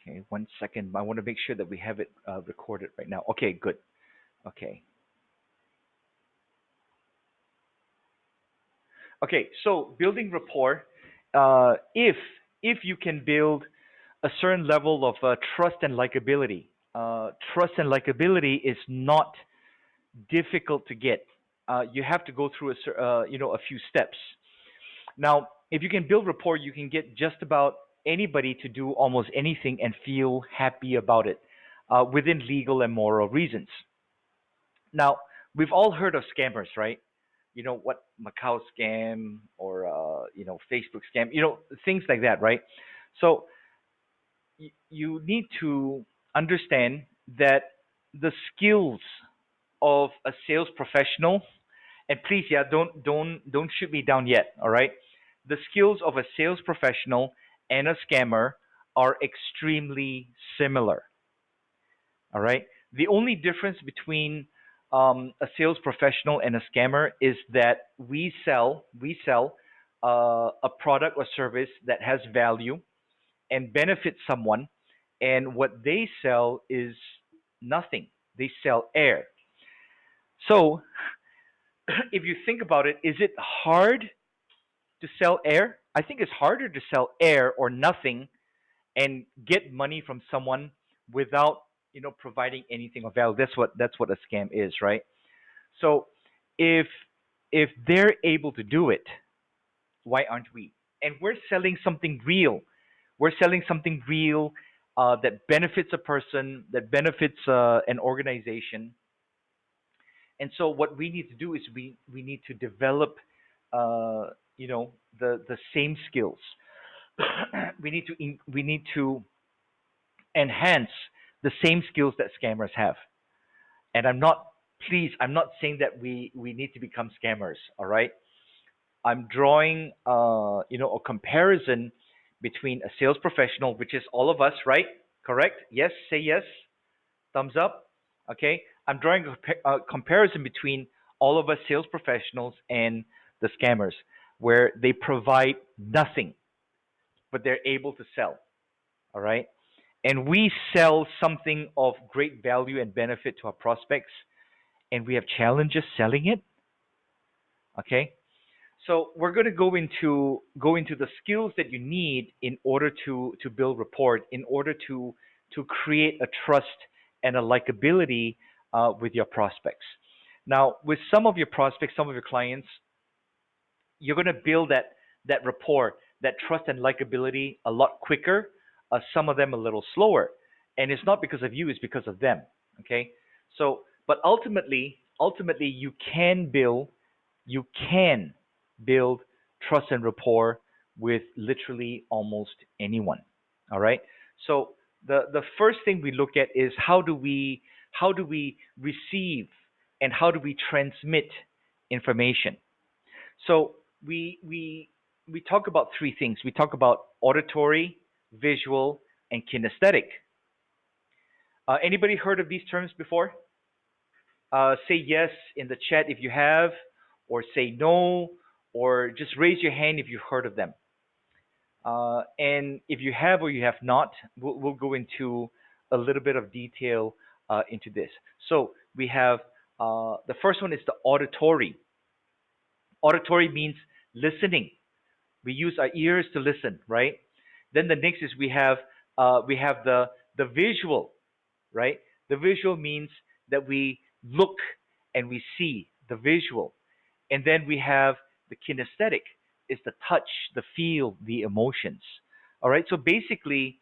Okay, 1 second. I want to make sure that we have it recorded right now. Okay, good. Okay. Okay, so building rapport, if you can build a certain level of trust and likability, trust and likability is not difficult to get. You have to go through a few steps. Now, if you can build rapport, you can get just about anybody to do almost anything and feel happy about it, within legal and moral reasons. Now, we've all heard of scammers, right? You know what, Macau scam or Facebook scam, things like that, right? So you need to understand that the skills of a sales professional, and please, yeah, don't shoot me down yet, all right? The skills of a sales professional and a scammer are extremely similar, all right? The only difference between a sales professional and a scammer is that we sell a product or service that has value and benefits someone, and what they sell is nothing. They sell air. So, if you think about it, is it hard to sell air? I think it's harder to sell air or nothing and get money from someone without providing anything of value. That's what a scam is, right? So if if they're able to do it, why aren't we? And we're selling something real. We're selling something real, that benefits a person, that benefits an organization. And so what we need to do is we need to develop, the same skills. We need to enhance the same skills that scammers have. And I'm not saying that we need to become scammers. All right, I'm drawing a comparison between a sales professional, which is all of us, right? Correct? Yes, say yes. Thumbs up. Okay, I'm drawing a comparison between all of us sales professionals and the scammers, where they provide nothing, but they're able to sell. All right, and we sell something of great value and benefit to our prospects, and we have challenges selling it. Okay, so we're going to go into the skills that you need in order to build rapport, in order to create a trust and a likability with your prospects. Now, with some of your prospects, some of your clients, you're going to build that rapport, that trust and likability a lot quicker. Some of them a little slower, and it's not because of you; it's because of them. Okay, so but ultimately, you can build trust and rapport with literally almost anyone. All right. So the first thing we look at is how do we receive and how do we transmit information. So we talk about three things. We talk about auditory, visual, and kinesthetic. Anybody heard of these terms before? Say yes in the chat if you have, or say no, or just raise your hand if you've heard of them. And if you have or you have not, we'll go into a little bit of detail into this. So we have the first one is the auditory. Auditory means listening. We use our ears to listen, right? Then the next is we have the visual, right? The visual means that we look and we see the visual. And then we have the kinesthetic, is the touch, the feel, the emotions. All right. So basically,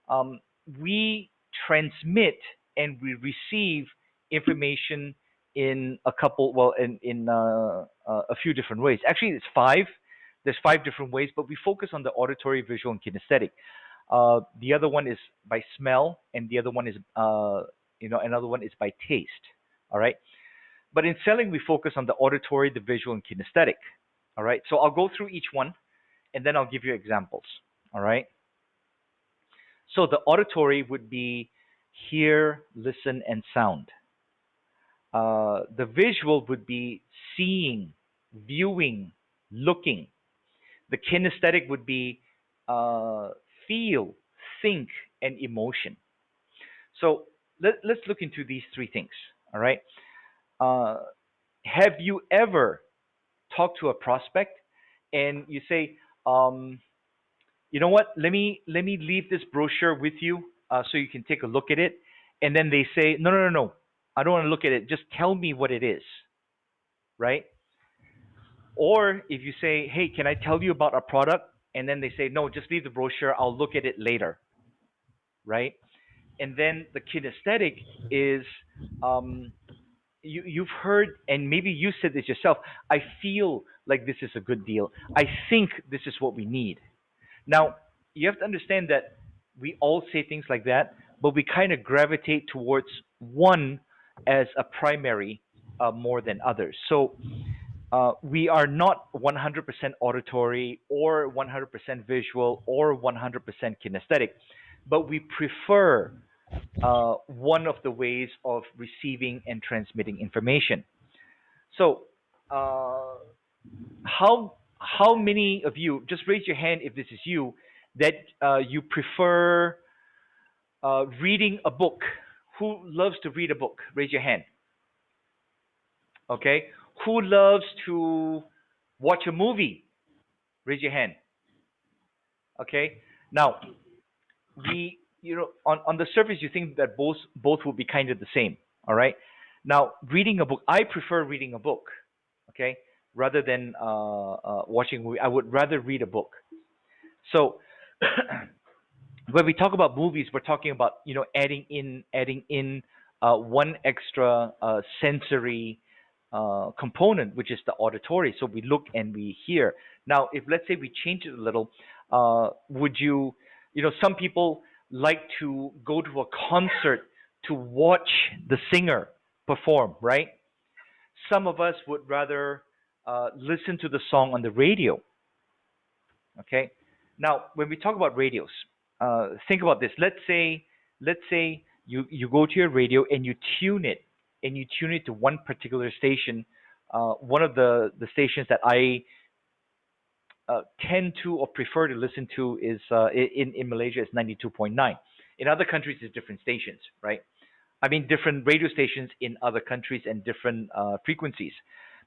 um, we transmit and we receive information in a couple, well, in a few different ways. Actually, it's five. There's five different ways, but we focus on the auditory, visual, and kinesthetic. The other one is by smell, and the other one is, another one is by taste. All right. But in selling, we focus on the auditory, the visual, and kinesthetic. All right. So I'll go through each one, and then I'll give you examples. All right. So the auditory would be hear, listen, and sound. The visual would be seeing, viewing, looking. The kinesthetic would be uh, feel, think, and emotion. So let's look into these three things. All right. Uh, have you ever talked to a prospect and you say, um, you know what? Let me leave this brochure with you so you can take a look at it. And then they say, no, no, no, no. I don't want to look at it. Just tell me what it is, right? Or if you say, hey, can I tell you about a product? And then they say, no, just leave the brochure. I'll look at it later, right? And then the kinesthetic is um, you've heard, and maybe you said this yourself. I feel like this is a good deal. I think this is what we need. Now, you have to understand that we all say things like that, but we kind of gravitate towards one as a primary more than others. So we are not 100% auditory or 100% visual or 100% kinesthetic, but we prefer one of the ways of receiving and transmitting information. So, how many of you, just raise your hand if this is you, that you prefer reading a book? Who loves to read a book? Raise your hand. Okay. Who loves to watch a movie? Raise your hand. Okay. Now, on the surface you think that both would be kind of the same. All right. Now, reading a book, I prefer reading a book. Okay, rather than watching a movie. I would rather read a book. So when we talk about movies, we're talking about adding in one extra sensory component, which is the auditory. So we look and we hear. Now, if let's say we change it a little, would you, some people like to go to a concert to watch the singer perform, right? Some of us would rather listen to the song on the radio. Okay. Now, when we talk about radios, think about this. Let's say you go to your radio and you tune it to one particular station. One of the stations that I tend to or prefer to listen to is in Malaysia is 92.9. In other countries, it's different stations, right? I mean, different radio stations in other countries and different frequencies.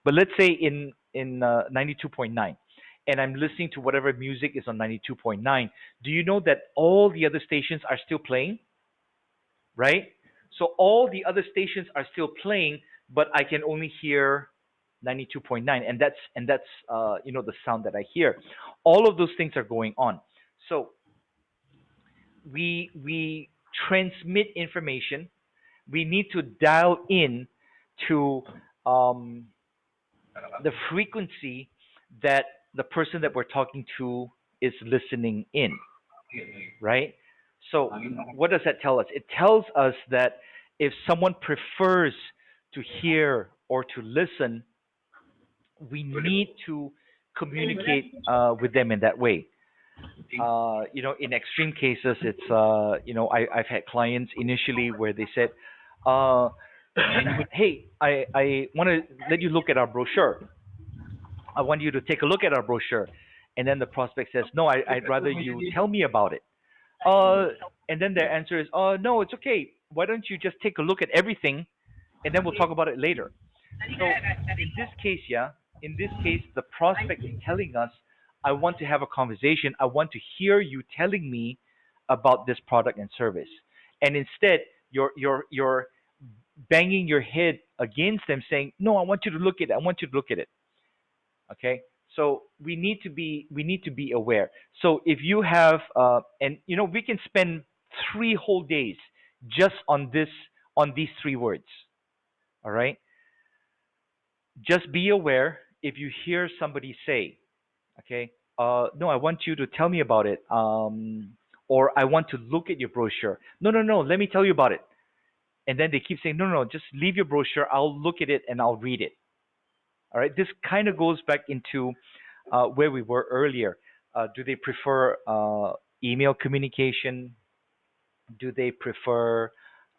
But let's say in 92.9, and I'm listening to whatever music is on 92.9. Do you know that all the other stations are still playing, right? So all the other stations are still playing, but I can only hear 92.9, and that's the sound that I hear. All of those things are going on. So we transmit information. We need to dial in to um, the frequency that the person that we're talking to is listening in, right? So, what does that tell us? It tells us that if someone prefers to hear or to listen, we need to communicate with them in that way. In extreme cases, it's I've had clients initially where they said, uh, "Hey, I want to let you look at our brochure. I want you to take a look at our brochure." And then the prospect says, "No, I'd rather you tell me about it." Uh, and then their answer is, "Oh, no, it's okay. Why don't you just take a look at everything, and then we'll talk about it later." So in this case, yeah, in this case, the prospect is telling us, "I want to have a conversation. I want to hear you telling me about this product and service." And instead, you're banging your head against them, saying, "No, I want you to look at it. I want you to look at it." Okay. So we need to be aware. So if you have and we can spend 3 whole days just on these three words. All right. Just be aware if you hear somebody say, okay, no, I want you to tell me about it, or I want to look at your brochure. No, no, no, let me tell you about it. And then they keep saying, no, no, just leave your brochure. I'll look at it and I'll read it. All right. This kind of goes back into where we were earlier. Do they prefer email communication? Do they prefer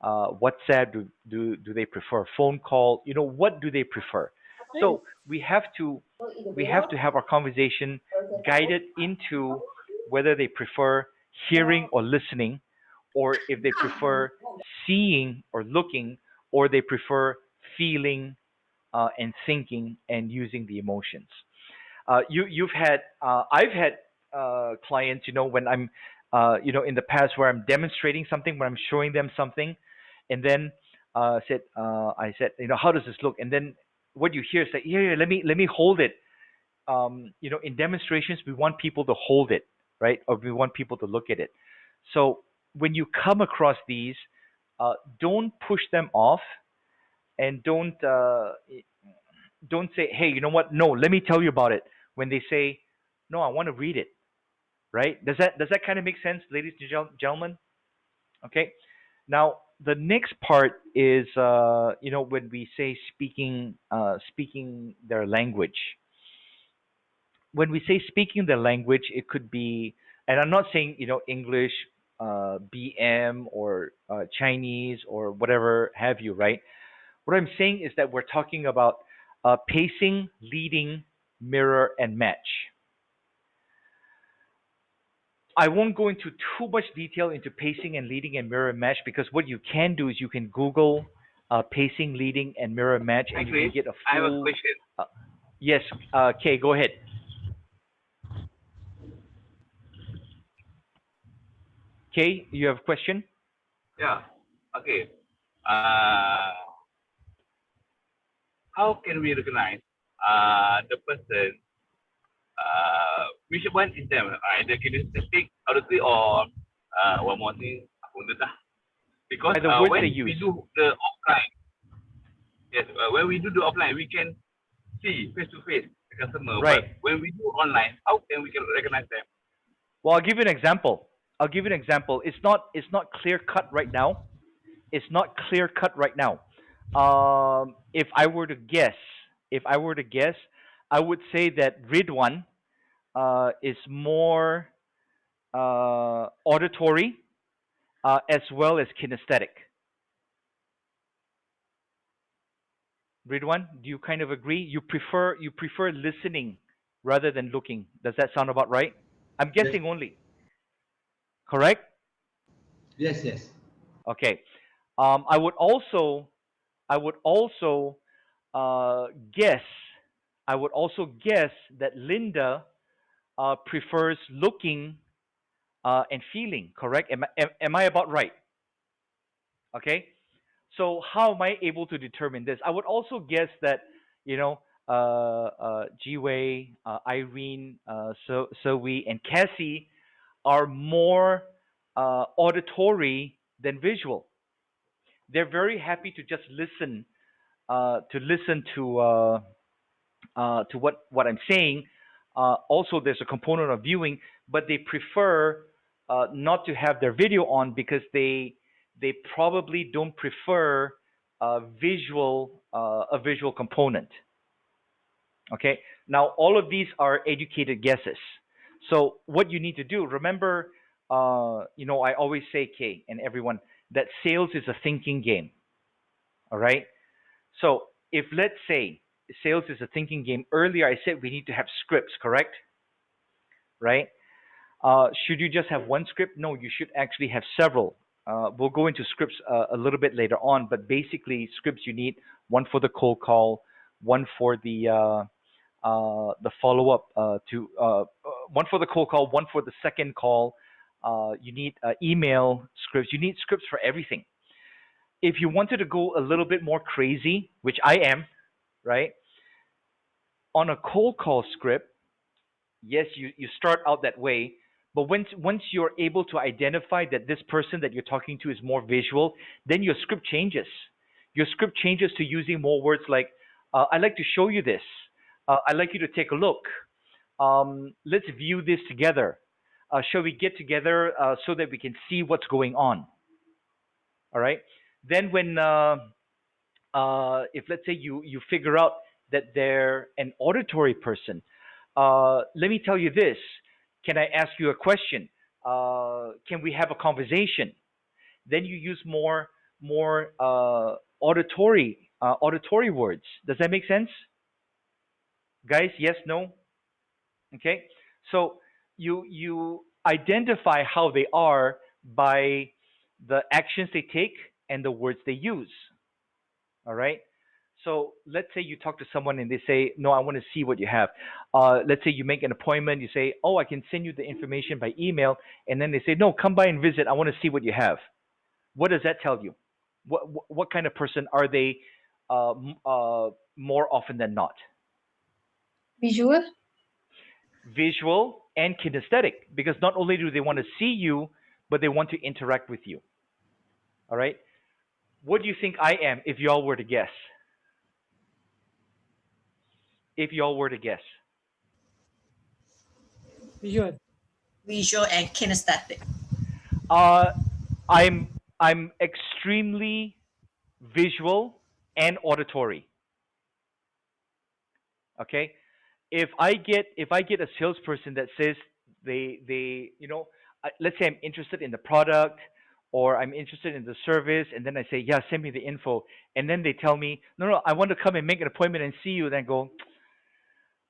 WhatsApp? Do they prefer phone call? What do they prefer? So we have to have our conversation guided into whether they prefer hearing or listening, or if they prefer seeing or looking, or they prefer feeling and thinking and using the emotions. You've had I've had clients, when I'm in the past where I'm demonstrating something, where I'm showing them something, and then I said, how does this look? And then what you hear is like, yeah, yeah, let me hold it. In demonstrations, we want people to hold it, right? Or we want people to look at it. So when you come across these, don't push them off, and don't say, hey, you know what? No, let me tell you about it. When they say, no, I want to read it, right? Does that kind of make sense, ladies and gentlemen? Okay. Now the next part is, when we say speaking their language. When we say speaking the language, it could be, and I'm not saying English, BM, or Chinese, or whatever have you, right? What I'm saying is that we're talking about pacing, leading, mirror, and match. I won't go into too much detail into pacing and leading and mirror and match, because what you can do is you can Google pacing, leading, and mirror match, Hi, and you can Chris. get a I have a full. question. Uh, yes, Kay, go ahead. Kay, you have a question? Yeah. Okay. Uh, how can we recognize the person? Which one is them? Either kinesthetic, auditory, or one more thing, aku pun dah. Because By the words they when we use. do the offline, yes, when we do the offline, we can see face to face the customer. Right. But when we do online, how can we can recognize them? Well, I'll give you an example. It's not clear cut right now. It's not clear cut right now. If I were to guess, if I were to guess, I would say that Ridwan is more auditory as well as kinesthetic. Ridwan, do you kind of agree? You prefer listening rather than looking. Does that sound about right? I'm Yes, guessing only. Correct? yes, yes. Okay. I would also uh, guess. I would also guess that Linda prefers looking and feeling. Correct? Am I about right? Okay. So how am I able to determine this? I would also guess that Jiwei, Irene, Zoe, and Cassie are more auditory than visual. They're very happy to just listen, to what I'm saying. Also, there's a component of viewing, but they prefer not to have their video on, because they probably don't prefer a visual component. Okay. Now, all of these are educated guesses. So, what you need to do, remember, I always say, Kay, and everyone, that sales is a thinking game. All right. So, if let's say sales is a thinking game, earlier I said we need to have scripts, correct? Right? Should you just have one script? No, you should actually have several. We'll go into scripts a little bit later on, but basically, scripts you need one for the cold call, one for the follow up one for the cold call, one for the second call. You need email scripts. You need scripts for everything. If you wanted to go a little bit more crazy, which I am, right? On a cold call script, yes, you start out that way, but once you're able to identify that this person that you're talking to is more visual, then your script changes. Your script changes to using more words like, "I'd like to show you this. I'd like you to take a look. Let's view this together. Shall we get together so that we can see what's going on?" All right. Then when if let's say you figure out that they're an auditory person, let me tell you this. Can I ask you a question? Can we have a conversation? Then you use more auditory words. Does that make sense, guys? Yes, no? Okay. So you identify how they are by the actions they take and the words they use. All right. So let's say you talk to someone and they say, "No, I want to see what you have." Let's say you make an appointment. You say, "Oh, I can send you the information by email," and then they say, "No, come by and visit. I want to see what you have." What does that tell you? What kind of person are they? More often than not, Visual. visual and kinesthetic, because not only do they want to see you, but they want to interact with you. All right. What do you think I am if y'all were to guess? If y'all were to guess. Visual. Visual and kinesthetic. Uh, I'm extremely visual and auditory. Okay, if I get a salesperson that says they let's say I'm interested in the product or I'm interested in the service, and then I say, yeah, send me the info, and then they tell me, no, no, I want to come and make an appointment and see you. Then I go,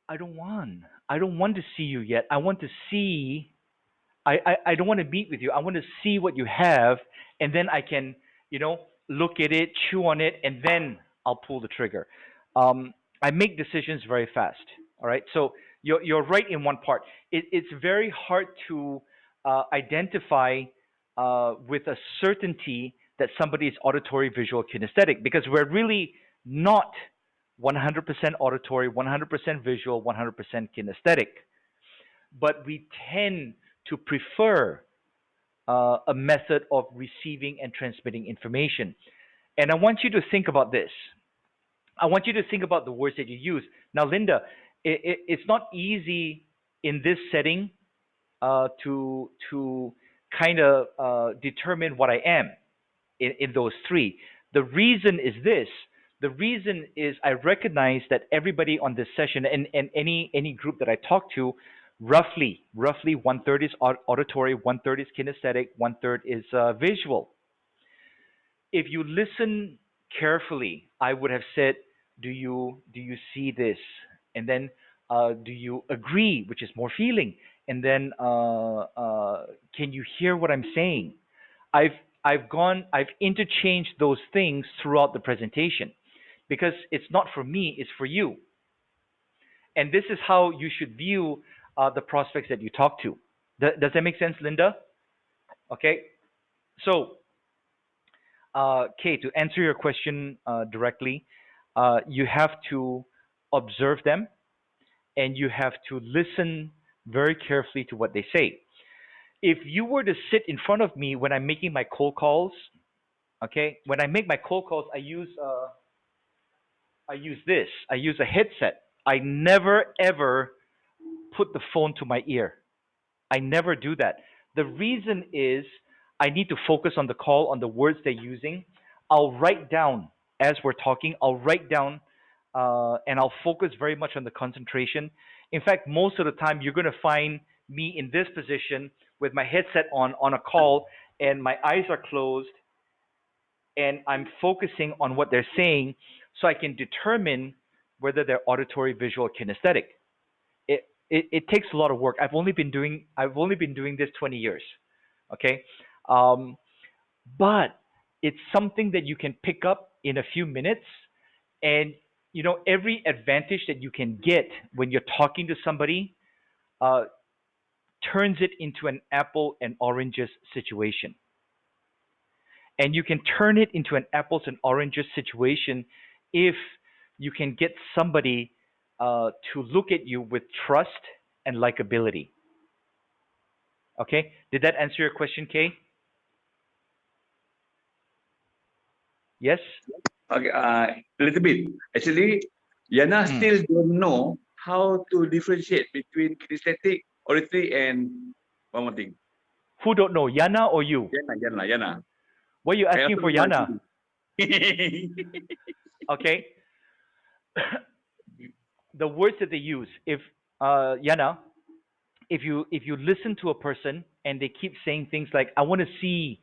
I don't want to see you yet. I want to see I don't want to meet with you. I want to see what you have, and then I can, look at it, chew on it, and then I'll pull the trigger. I make decisions very fast. All right. So you're right in one part. It's very hard to identify with a certainty that somebody is auditory, visual, kinesthetic, because we're really not 100% auditory, 100% visual, 100% kinesthetic, but we tend to prefer a method of receiving and transmitting information. And I want you to think about this. I want you to think about the words that you use. Now, Linda, it's not easy in this setting to kind of determine what I am in those three. The reason is this. The reason is I recognize that everybody on this session and any group that I talk to, roughly one third is auditory, one third is kinesthetic, one third is visual. If you listen carefully, I would have said, do you see this? And then do you agree, which is more feeling? And then can you hear what I'm saying? I've I've interchanged those things throughout the presentation because it's not for me, it's for you. And this is how you should view the prospects that you talk to. Does that make sense, Linda? Okay. So, Kay, to answer your question directly, you have to observe them and you have to listen very carefully to what they say. If you were to sit in front of me when I'm making my cold calls, okay, when I make my cold calls, I use this. I use a headset. I never ever put the phone to my ear. I never do that. The reason is I need to focus on the call, on the words they're using. I'll write down as we're talking. I'll write down and I'll focus very much on the concentration. In fact, most of the time, you're going to find me in this position with my headset on a call, and my eyes are closed, and I'm focusing on what they're saying so I can determine whether they're auditory, visual, kinesthetic. It takes a lot of work. I've only been doing this 20 years. Okay, um, but it's something that you can pick up in a few minutes, and every advantage that you can get when you're talking to somebody uh, turns it into an apple and oranges situation. And you can turn it into an apples and oranges situation if you can get somebody to look at you with trust and likability. Okay, did that answer your question, Kay? Yes. Okay, a little bit. Actually, Yana Hmm. still don't know how to differentiate between kinesthetic, auditory, and one more thing. Who don't know, Yana or you? Yana. What are you I asking also for, don't know Yana? actually. Okay. The words that they use. If Yana, if you listen to a person and they keep saying things like, "I want to see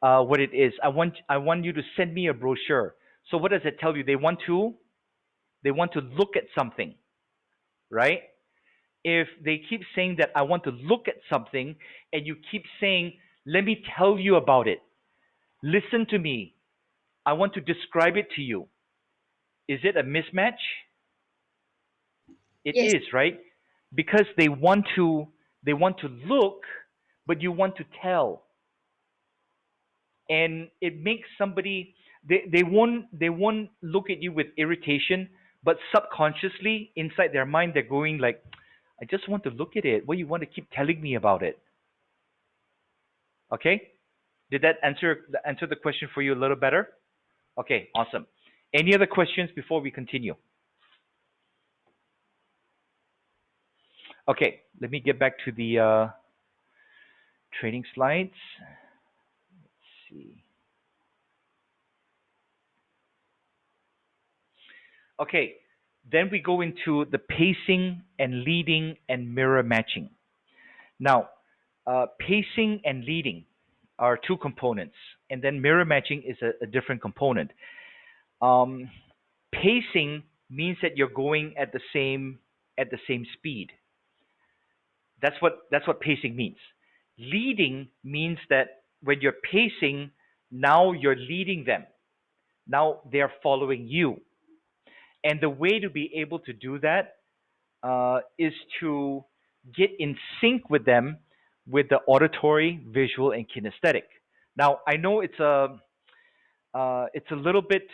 what it is. I want you to send me a brochure." So what does it tell you? They want to look at something, right? if they keep saying that I want to look at something and you keep saying, let me tell you about it, listen to me, I want to describe it to you, is it a mismatch? It Yes. is, right? Because they want to look, but you want to tell. And it makes somebody, they won't look at you with irritation, but subconsciously inside their mind they're going like, I just want to look at it. What do you want to keep telling me about it? Okay? Did that answer the question for you a little better? Okay, awesome. Any other questions before we continue? Okay, let me get back to the training slides. Let's see. Okay, then we go into the pacing and leading and mirror matching. Now, pacing and leading are two components, and then mirror matching is a different component. Um, Pacing means that you're going at the same speed. That's what pacing means. Leading means that when you're pacing, now you're leading them. Now they're following you. And the way to be able to do that is to get in sync with them with the auditory, visual, and kinesthetic. Now I know it's a little bit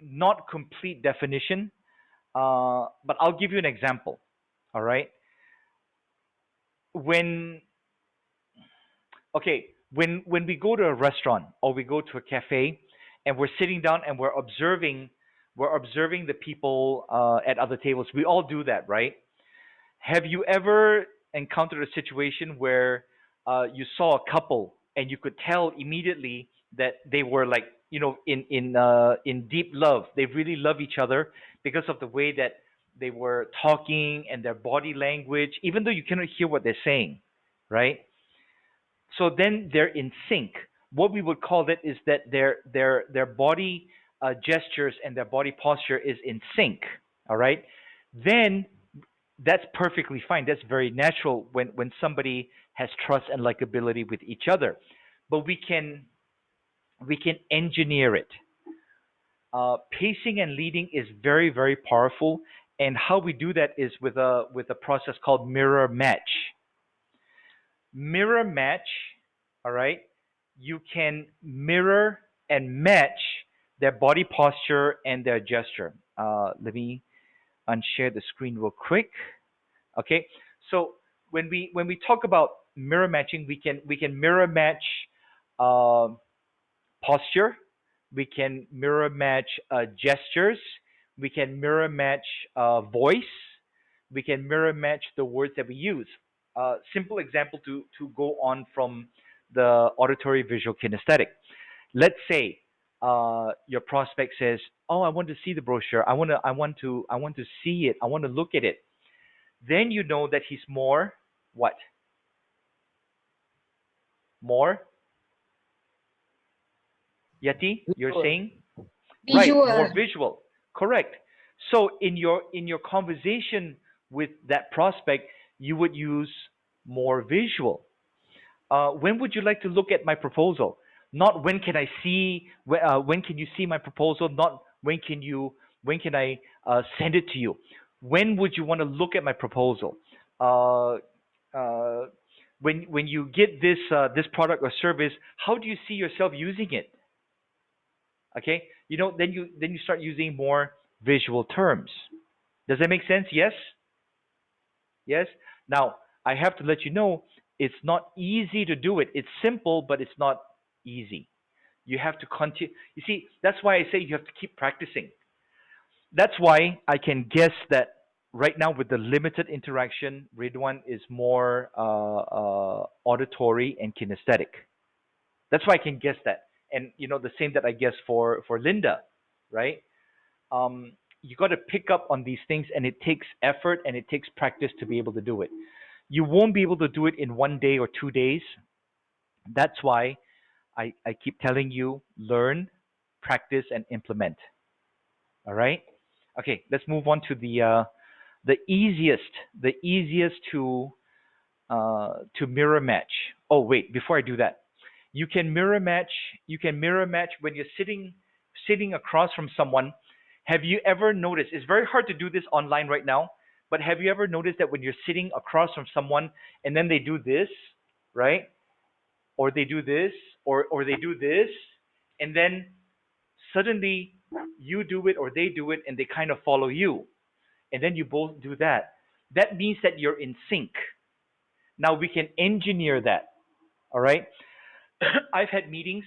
not complete definition, but I'll give you an example. All right, when when we go to a restaurant or we go to a cafe and we're sitting down and we're observing the people at other tables. We all do that, right? Have you ever encountered a situation where you saw a couple and you could tell immediately that they were like, in deep love. They really love each other because of the way that they were talking and their body language, even though you cannot hear what they're saying, right? So then they're in sync. What we would call it is that their body gestures and their body posture is in sync. All right. Then that's perfectly fine. That's very natural when somebody has trust and likability with each other. But we can engineer it. Pacing and leading is very very powerful, and how we do that is with a process called mirror match. Mirror match, all right? You can mirror and match their body posture and their gesture. Let me unshare the screen real quick. Okay, so when we talk about mirror matching, we can mirror match uh, posture, we can mirror match gestures, we can mirror match voice, we can mirror match the words that we use. Simple example to go on from the auditory visual kinesthetic. Let's say your prospect says, "Oh, I want to see the brochure. I want to see it. I want to look at it." Then you know that he's more what? More Yeti? You're Visual. saying right, more Visual. visual. Correct. So in your conversation with that prospect, you would use more visual. When would you like to look at my proposal? Not when can I see? When can you see my proposal? Not when can I send it to you? When would you want to look at my proposal? Uh, uh, when you get this product or service, how do you see yourself using it? Okay, then you start using more visual terms. Does that make sense? Yes. Yes. Now, I have to let you know it's not easy to do it. It's simple, but it's not easy. You have to continue. You see, that's why I say you have to keep practicing. That's why I can guess that right now with the limited interaction, Ridwan is more auditory and kinesthetic. That's why I can guess that. And the same that I guess for Linda, right? You got to pick up on these things, and it takes effort and it takes practice to be able to do it. You won't be able to do it in 1 day or 2 days. That's why I keep telling you learn, practice, and implement. All right? Okay, let's move on to the easiest to mirror match. Oh wait, before I do that, you can mirror match. You can mirror match when you're sitting across from someone. Have you ever noticed? It's very hard to do this online right now, but have you ever noticed that when you're sitting across from someone and then they do this, right? Or they do this, or they do this, and then suddenly you do it or they do it, and they kind of follow you, and then you both do that. That means that you're in sync. Now we can engineer that. All right. I've had meetings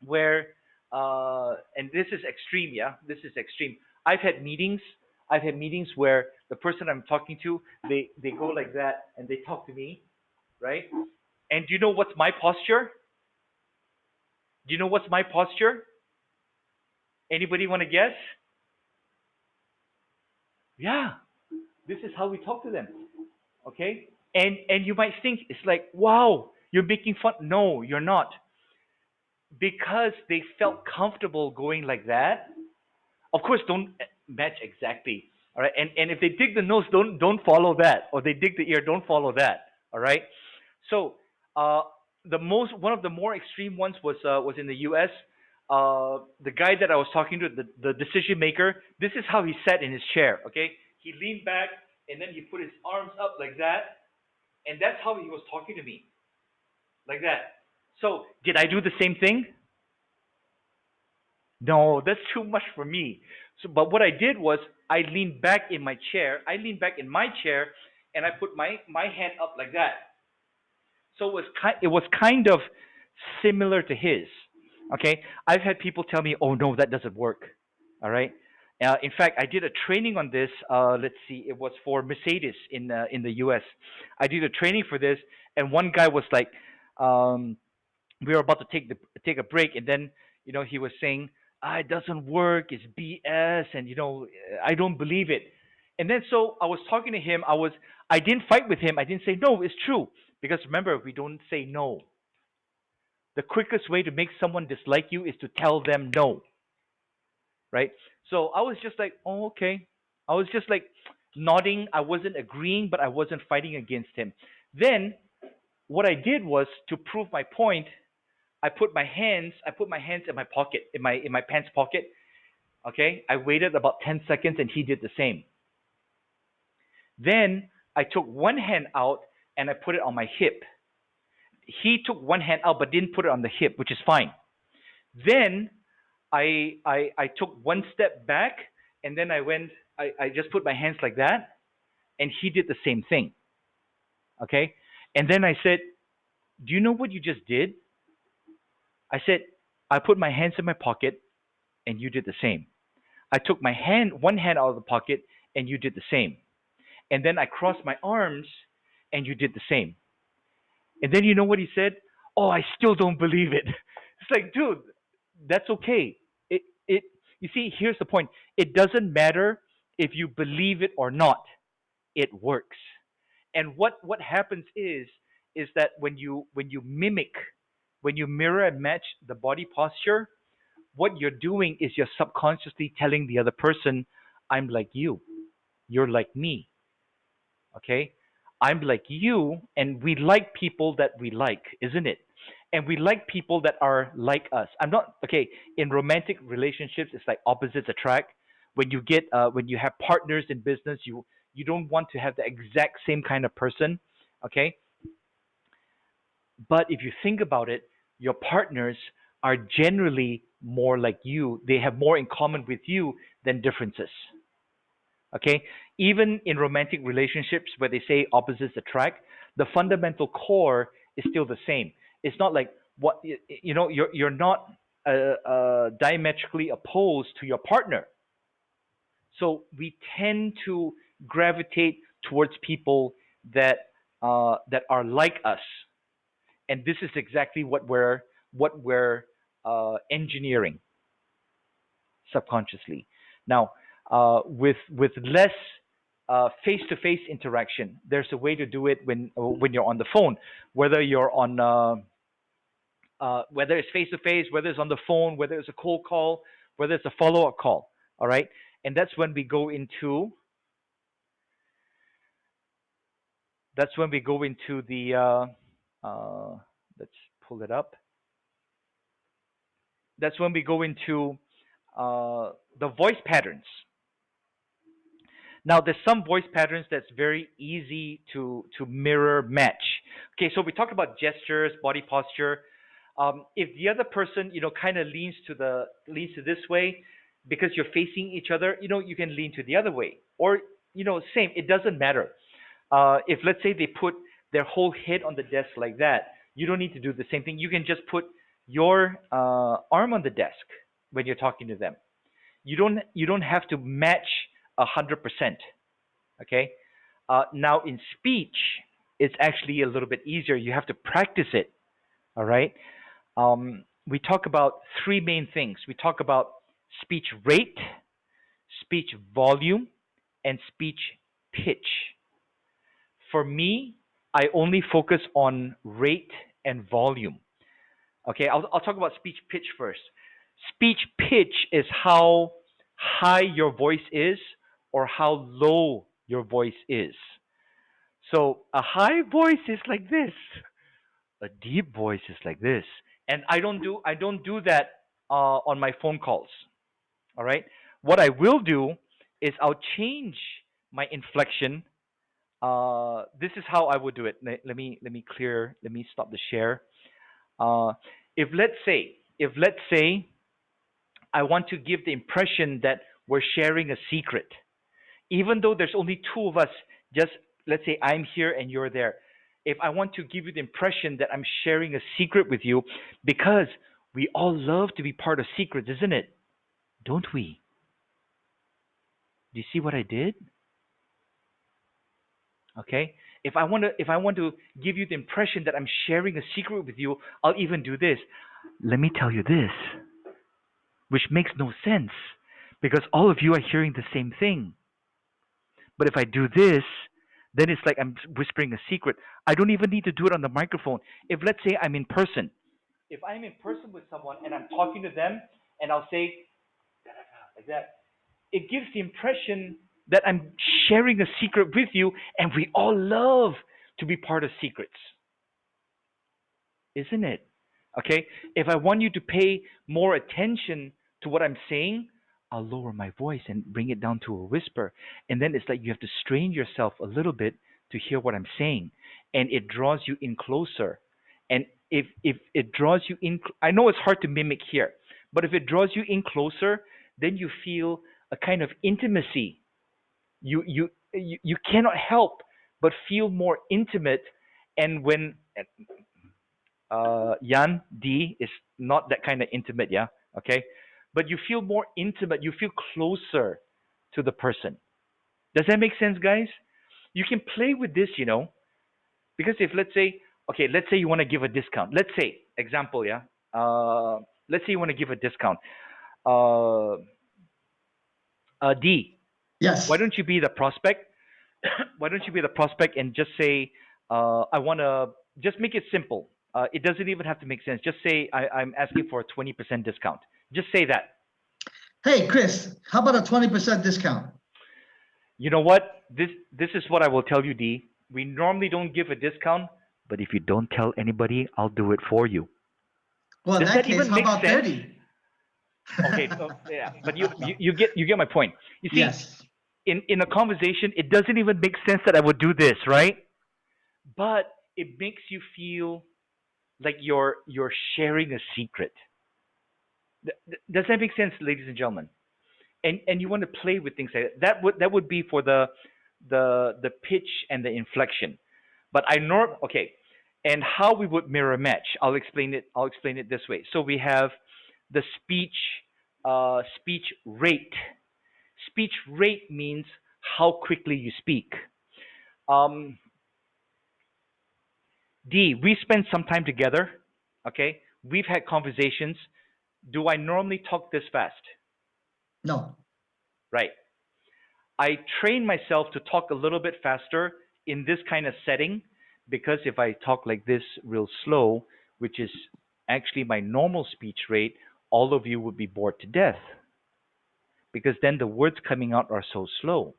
where, and this is extreme, yeah, this is extreme. I've had meetings. I've had meetings where the person I'm talking to, they go like that and they talk to me, right? And do you know what's my posture? Do you know what's my posture? Anybody want to guess? Yeah, this is how we talk to them. Okay, and you might think it's like, wow, you're making fun. No, you're not, because they felt comfortable going like that. Of course, don't match exactly. All right, and if they dig the nose, don't follow that, or they dig the ear, don't follow that. All right. So the most one of the more extreme ones was in the U.S. The guy that I was talking to, the decision maker, this is how he sat in his chair. Okay, he leaned back and then he put his arms up like that, and that's how he was talking to me, like that. So did I do the same thing? No, that's too much for me. So, but what I did was I leaned back in my chair. I leaned back in my chair, and I put my hand up like that. So it was kind of similar to his. Okay, I've had people tell me, "Oh no, that doesn't work." All right. In fact, I did a training on this. Let's see, it was for Mercedes in the U.S. I did a training for this, and one guy was like, um, we were about to take a break, and then he was saying, it doesn't work, it's BS, and I don't believe it. And then so I was talking to him. I didn't fight with him. I didn't say no, it's true, because remember, we don't say no. The quickest way to make someone dislike you is to tell them no, right? So I was just like, oh, okay. I was just like nodding. I wasn't agreeing, but I wasn't fighting against him. Then what I did was, to prove my point, I put my hands in my pocket, in my pants pocket. Okay, I waited about 10 seconds, and he did the same. Then I took one hand out and I put it on my hip. He took one hand out but didn't put it on the hip, which is fine. Then I took one step back, and then I just put my hands like that, and he did the same thing. Okay, and then I said, "Do you know what you just did?" I said, "I put my hands in my pocket, and you did the same. I took one hand out of the pocket, and you did the same. And then I crossed my arms, and you did the same." And then you know what he said? "Oh, I still don't believe it." It's like, dude, that's okay. It you see, here's the point. It doesn't matter if you believe it or not. It works. And what happens is that when you mimic, when you mirror and match the body posture, what you're doing is you're subconsciously telling the other person, I'm like you, you're like me. Okay, I'm like you, and we like people that we like, isn't it? And we like people that are like us. I'm not okay. In romantic relationships, it's like opposites attract. When you have partners in business, you don't want to have the exact same kind of person. Okay, but if you think about it, your partners are generally more like you. They have more in common with you than differences. Okay, even in romantic relationships where they say opposites attract, the fundamental core is still the same. It's not like you're not diametrically opposed to your partner. So we tend to gravitate towards people that are like us, and this is exactly what we're engineering subconsciously. Now, with less face-to-face interaction, there's a way to do it when you're on the phone, whether you're on whether it's face-to-face, whether it's on the phone, whether it's a cold call, whether it's a follow-up call. All right, and that's when we go into That's when we go into the let's pull it up. That's when we go into the voice patterns. Now, there's some voice patterns that's very easy to mirror match. Okay, so we talked about gestures, body posture. If the other person, kind of leans to this way, because you're facing each other, you can lean to the other way, or same. It doesn't matter. If let's say they put their whole head on the desk like that, you don't need to do the same thing. You can just put your arm on the desk when you're talking to them. You don't have to match 100%. Okay. Now in speech, it's actually a little bit easier. You have to practice it. All right. We talk about three main things. We talk about speech rate, speech volume, and speech pitch. For me, I only focus on rate and volume. Okay, I'll talk about speech pitch first. Speech pitch is how high your voice is or how low your voice is. So a high voice is like this, a deep voice is like this, and I don't do that on my phone calls. All right, what I will do is I'll change my inflection. This is how I would do it. Let me stop the share. Uh, if let's say I want to give the impression that we're sharing a secret, even though there's only two of us, just let's say I'm here and you're there. If I want to give you the impression that I'm sharing a secret with you, because we all love to be part of secrets, isn't it? Don't we? Do you see what I did? Okay. If I want to give you the impression that I'm sharing a secret with you, I'll even do this. Let me tell you this, which makes no sense because all of you are hearing the same thing. But if I do this, then it's like I'm whispering a secret. I don't even need to do it on the microphone. If let's say I'm in person, if I'm in person with someone and I'm talking to them and I'll say like that, it gives the impression that I'm sharing a secret with you, and we all love to be part of secrets, isn't it? Okay? If I want you to pay more attention to what I'm saying, I'll lower my voice and bring it down to a whisper. And then it's like you have to strain yourself a little bit to hear what I'm saying. And it draws you in closer. And if it draws you in, I know it's hard to mimic here, but if it draws you in closer, then you feel a kind of intimacy. You cannot help but feel more intimate. And when Yan D is not that kind of intimate, yeah, okay, but you feel more intimate. You feel closer to the person. Does that make sense, guys? You can play with this, because if let's say, okay, let's say you want to give a discount. Let's say, example, yeah, let's say you want to give a discount. Uh, D, why Yes. don't you be the prospect? Why don't you be the prospect and just say, I want to just make it simple. It doesn't even have to make sense. Just say, I'm asking for a 20% discount. Just say that. Hey, Chris, how about a 20% discount? You know what? This is what I will tell you, D. We normally don't give a discount, but if you don't tell anybody, I'll do it for you. Well, in Does that that case, even how make about sense? 30? Okay, so yeah, but you get my point. You see, Yes. in a conversation, it doesn't even make sense that I would do this, right? But it makes you feel like you're sharing a secret. Does that make sense, ladies and gentlemen? And you want to play with things like that. That would be for the pitch and the inflection. But okay, and how we would mirror match. I'll explain it this way. So we have the speech rate. Speech rate means how quickly you speak. Um, D, we spend some time together. Okay, we've had conversations. Do I normally talk this fast? No. Right. I train myself to talk a little bit faster in this kind of setting because if I talk like this real slow, which is actually my normal speech rate, all of you would be bored to death because then the words coming out are so slow.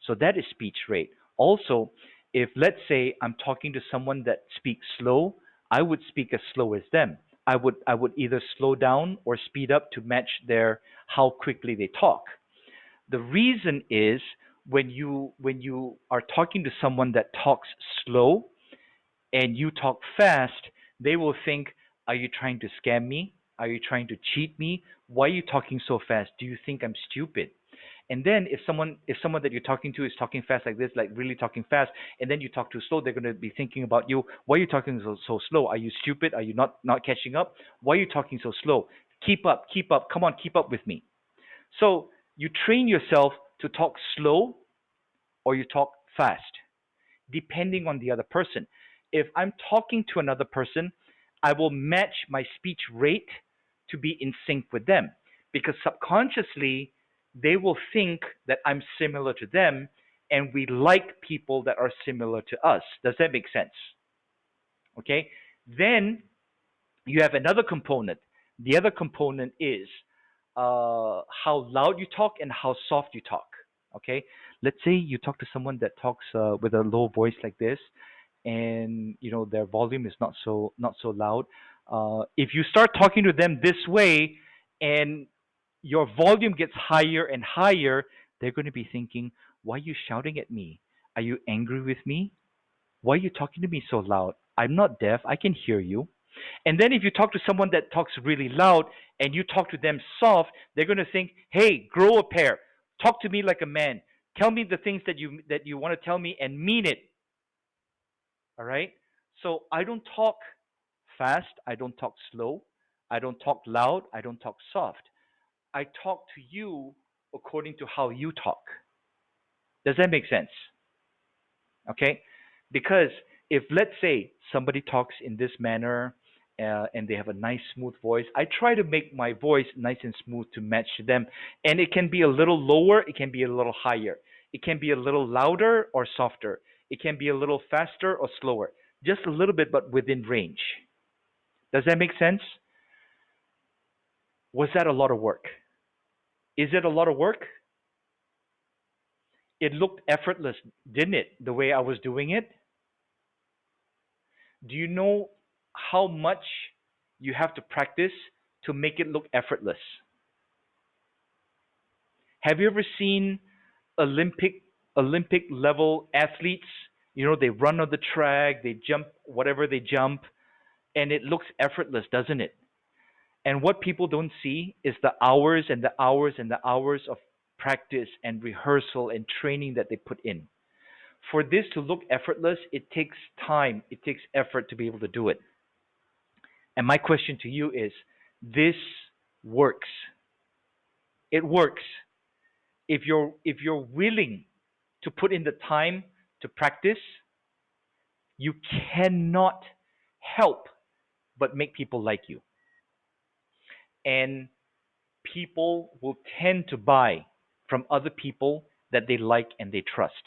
So that is speech rate. Also, If let's say I'm talking to someone that speaks slow, I would speak as slow as them. I would either slow down or speed up to match their how quickly they talk. The reason is when you are talking to someone that talks slow and you talk fast, they will think, are you trying to scam me? Are you trying to cheat me? Why are you talking so fast? Do you think I'm stupid? And then if someone that you're talking to is talking fast like this, like really talking fast, and then you talk too slow, they're going to be thinking about you. Why are you talking so slow? Are you stupid? Are you not catching up? Why are you talking so slow? Keep up, keep up. Come on, keep up with me. So you train yourself to talk slow or you talk fast depending on the other person. If I'm talking to another person, I will match my speech rate to be in sync with them because subconsciously they will think that I'm similar to them and we like people that are similar to us. Does that make sense? Okay. Then you have another component. The other component is how loud you talk and how soft you talk. Okay, let's say you talk to someone that talks with a low voice like this, and their volume is not so loud. If you start talking to them this way, and your volume gets higher and higher, they're going to be thinking, "Why are you shouting at me? Are you angry with me? Why are you talking to me so loud? I'm not deaf. I can hear you." And then if you talk to someone that talks really loud and you talk to them soft, they're going to think, "Hey, grow a pair. Talk to me like a man. Tell me the things that you want to tell me and mean it." All right? So I don't talk fast, I don't talk slow, I don't talk loud, I don't talk soft. I talk to you according to how you talk. Does that make sense? Okay, because if let's say somebody talks in this manner and they have a nice smooth voice, I try to make my voice nice and smooth to match them, and it can be a little lower, it can be a little higher, it can be a little louder or softer, it can be a little faster or slower, just a little bit but within range. Does that make sense? Was that a lot of work? Is it a lot of work? It looked effortless, didn't it, the way I was doing it? Do you know how much you have to practice to make it look effortless? Have you ever seen Olympic level athletes? They run on the track, they jump whatever they jump, and it looks effortless, doesn't it? And what people don't see is the hours and the hours and the hours of practice and rehearsal and training that they put in. For this to look effortless, it takes time, it takes effort to be able to do it. And my question to you is, this works. It works. If you're willing to put in the time to practice, you cannot help but make people like you. And people will tend to buy from other people that they like and they trust.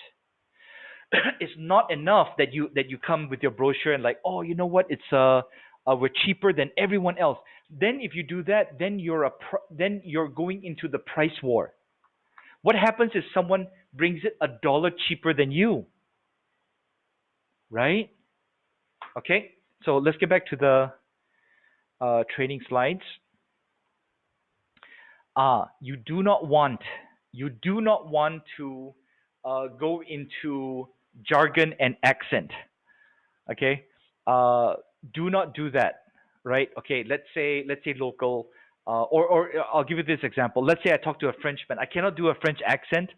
It's not enough that you come with your brochure and like, oh, you know what? We're cheaper than everyone else. Then if you do that, then you're going into the price war. What happens if someone brings it $1 cheaper than you, right? Okay, so let's get back to the training slides. You do not want to go into jargon and accent. Okay, uh, do not do that, right? Okay, let's say local, or I'll give you this example. Let's say I talk to a Frenchman. I cannot do a French accent.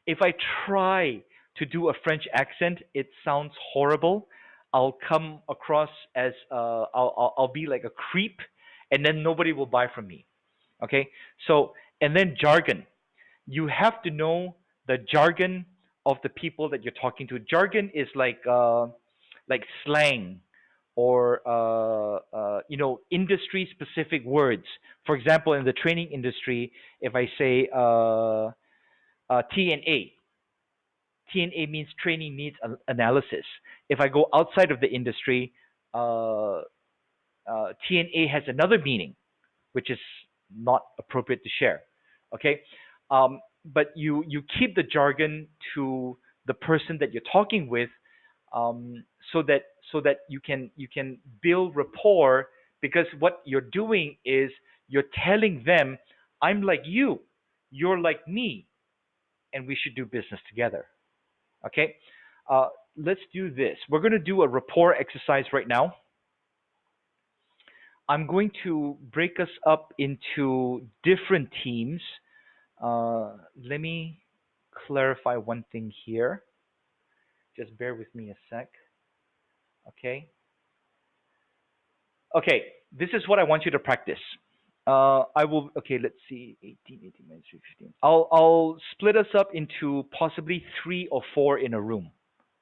If I try to do a French accent, it sounds horrible. I'll come across as I'll be like a creep, and then nobody will buy from me. Okay, so and then jargon. You have to know the jargon of the people that you're talking to. Jargon is like slang or industry specific words. For example, in the training industry, if I say TNA, TNA means training needs analysis. If I go outside of the industry, uh, TNA has another meaning, which is not appropriate to share. Okay, but you keep the jargon to the person that you're talking with, so that you can build rapport, because what you're doing is you're telling them, I'm like you, you're like me, and we should do business together. Okay, uh, let's do this. We're going to do a rapport exercise right now. I'm going to break us up into different teams. Let me clarify one thing here. Just bear with me a sec. Okay. Okay. This is what I want you to practice. I will. Okay. Let's see. 18 minus 15. I'll split us up into possibly three or four in a room.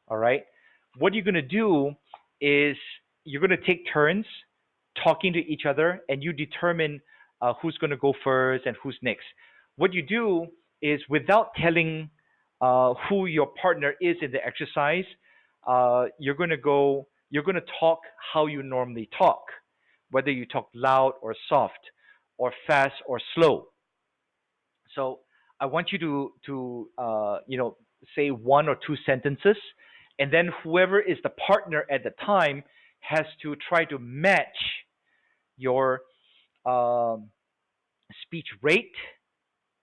All right. What you're gonna do is you're gonna take turns talking to each other, and you determine who's gonna go first and who's next. What you do is, without telling who your partner is in the exercise, you're gonna go. You're gonna talk how you normally talk, whether you talk loud or soft, or fast or slow. So I want you to say one or two sentences, and then whoever is the partner at the time has to try to match your um, speech rate,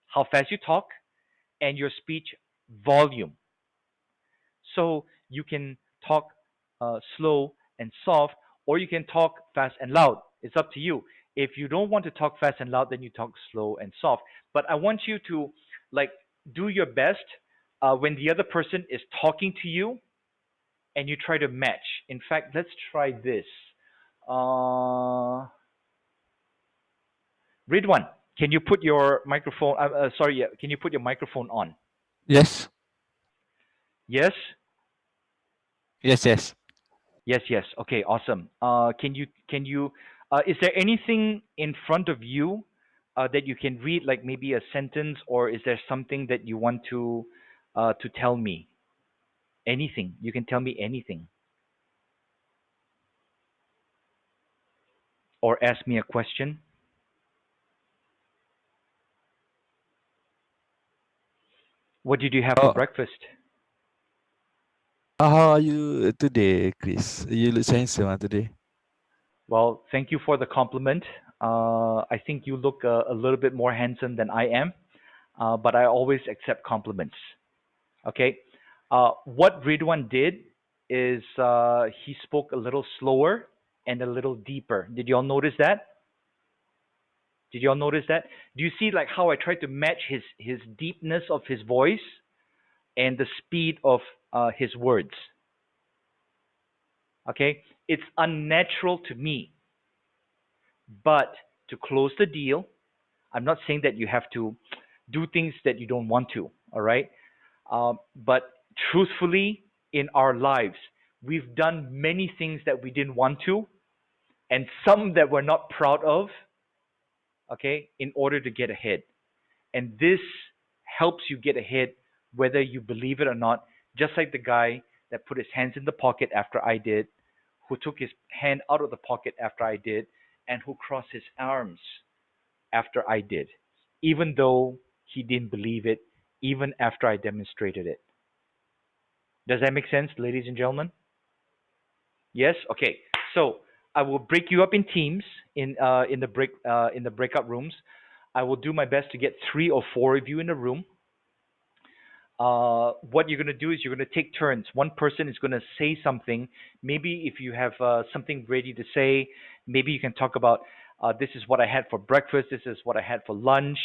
how fast you talk, and your speech volume. So you can talk slow and soft, or you can talk fast and loud. It's up to you. If you don't want to talk fast and loud, then you talk slow and soft. But I want you to, like, do your best when the other person is talking to you, and you try to match. In fact, let's try this. Uh, Ridwan, can you put your microphone? Sorry, yeah, can you put your microphone on? Yes, Yes. yes, yes. Yes, yes. Okay, awesome. Can you is there anything in front of you that you can read, like maybe a sentence, or is there something that you want to tell me? Anything. You can tell me anything, or ask me a question. What did you have for Oh, breakfast? how are you today, Chris? You look handsome today. Well, thank you for the compliment. I think you look a little bit more handsome than I am, but I always accept compliments. Okay. What Ridwan did is he spoke a little slower and a little deeper. Did y'all notice that? Did y'all notice that? Do you see like how I tried to match his deepness of his voice and the speed of his words? Okay. It's unnatural to me, but to close the deal, I'm not saying that you have to do things that you don't want to. All right. But truthfully, in our lives, we've done many things that we didn't want to, and some that we're not proud of, okay, in order to get ahead. And this helps you get ahead, whether you believe it or not, just like the guy that put his hands in the pocket after I did, who took his hand out of the pocket after I did, and who crossed his arms after I did, even though he didn't believe it, even after I demonstrated it. Does that make sense, ladies and gentlemen? Yes. Okay. So I will break you up in teams in the breakout rooms. I will do my best to get three or four of you in a room. What you're going to do is you're going to take turns. One person is going to say something. Maybe if you have something ready to say, maybe you can talk about this is what I had for breakfast, this is what I had for lunch,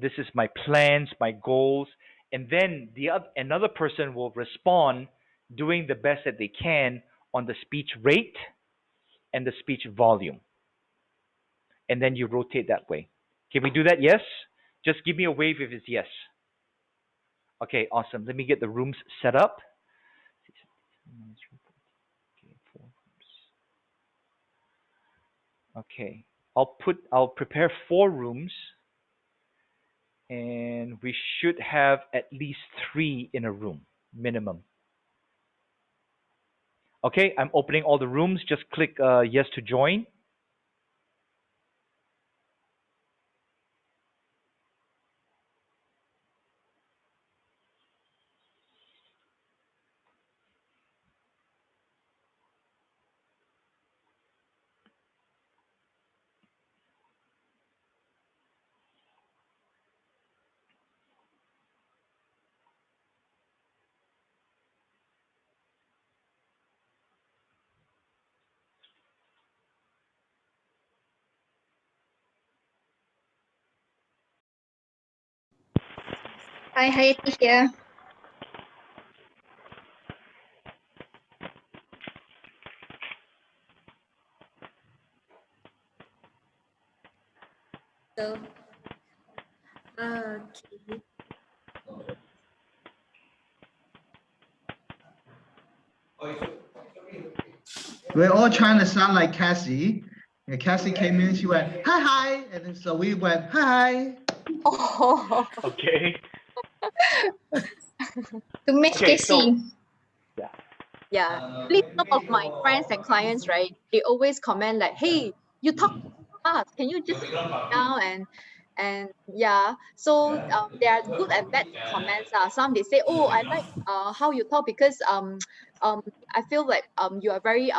this is my plans, my goals, and then another person will respond, doing the best that they can on the speech rate and the speech volume, and then you rotate that way. Can we do that? Yes. Just give me a wave if it's yes. Okay, awesome. Let me get the rooms set up. Okay, I'll prepare four rooms, and we should have at least three in a room minimum. Okay, I'm opening all the rooms. Just click yes to join. Hi, Hayati here. So, okay. We're all trying to sound like Cassie. And Cassie came in, she went, hi, hi. And then so we went, hi. Oh, Okay. to match Okay, so Casey. yeah. Yeah. Actually, some of my friends and clients, right, they always comment like, hey, you talk fast. Can you just slow down and yeah. So there are good and bad comments. Some they say, oh, I like how you talk because I feel like you are very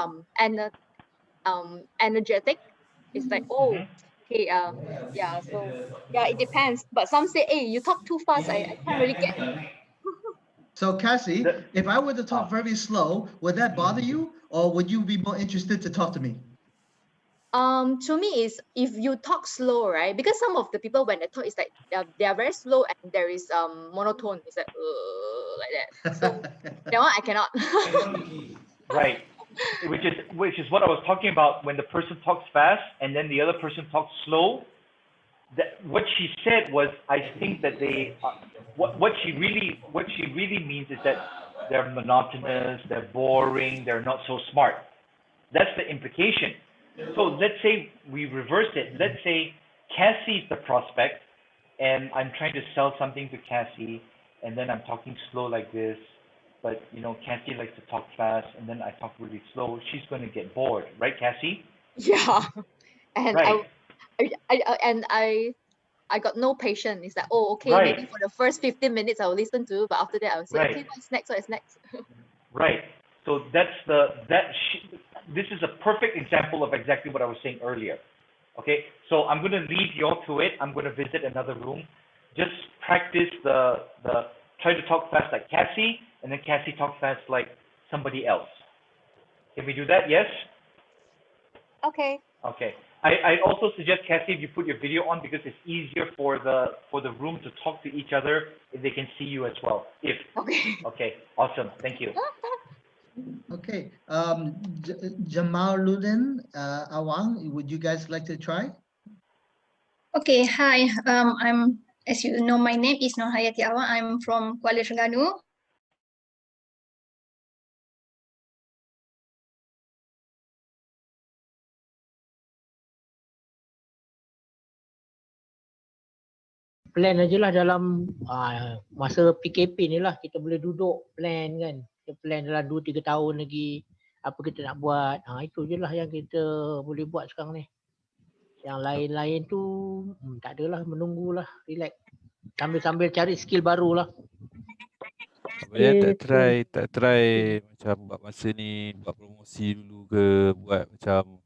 energetic. It's like, oh, Hmm. okay, yeah, so yeah, it depends. But some say, hey, you talk too fast. I can't really get you. So Cassie, The, if I were to talk ah, very slow, would that bother you? Or would you be more interested to talk to me? To me is if you talk slow, right? Because some of the people when they talk is like they are very slow and there is monotone. It's like that. So that one I cannot. right. Which is what I was talking about when the person talks fast and then the other person talks slow. That what she said was, I think that they, what she really means is that they're monotonous, they're boring, they're not so smart. That's the implication. So let's say we reverse it. Let's say Cassie's the prospect, and I'm trying to sell something to Cassie, and then I'm talking slow like this. But Cassie likes to talk fast, and then I talk really slow. She's going to get bored, right, Cassie? Yeah, and Right, I got no patience. It's like, oh, okay, right, maybe for the first 15 minutes I'll listen to you, but after that I'll say, right, okay, what's next? What's next? right. So that's the that. This is a perfect example of exactly what I was saying earlier. Okay, so I'm going to leave you all to it. I'm going to visit another room. Just practice the try to talk fast like Cassie, and then Cassie talk fast like somebody else. Can we do that? Yes. Okay. Okay. I also suggest Cassie if you put your video on because it's easier for the room to talk to each other if they can see you as well. If Okay. okay, awesome. Thank you. Okay, Jamaluddin, Awang, would you guys like to try? Okay, hi. As you know, my name is Nur Hayati Awa. I'm from Kuala Terengganu. Plan aja lah dalam masa PKP ni lah kita boleh duduk plan kan. Kita plan dalam 2-3 tahun lagi apa kita nak buat. Itu je lah yang kita boleh buat sekarang ni. Yang lain-lain tu tak adalah, menunggulah, relax. Sambil-sambil cari skill baru lah. Abang tak try macam buat masa ni buat promosi dulu ke, buat macam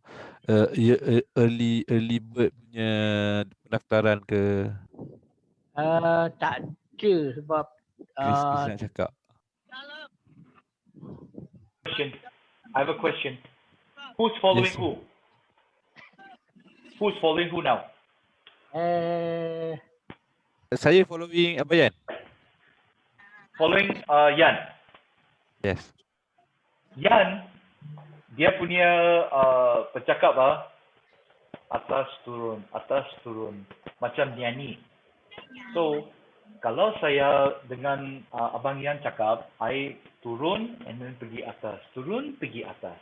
early bird punya pendaftaran ke. Tak ada sebab Chris nak cakap. Question. I have a question. Who's following Yes. who? Who's following who now? Saya following Abang Yan. Following Yan. Yes. Yan, dia punya percakap atas turun macam nyanyi. So kalau saya dengan Abang Yan cakap, I turun and then pergi atas, turun pergi atas.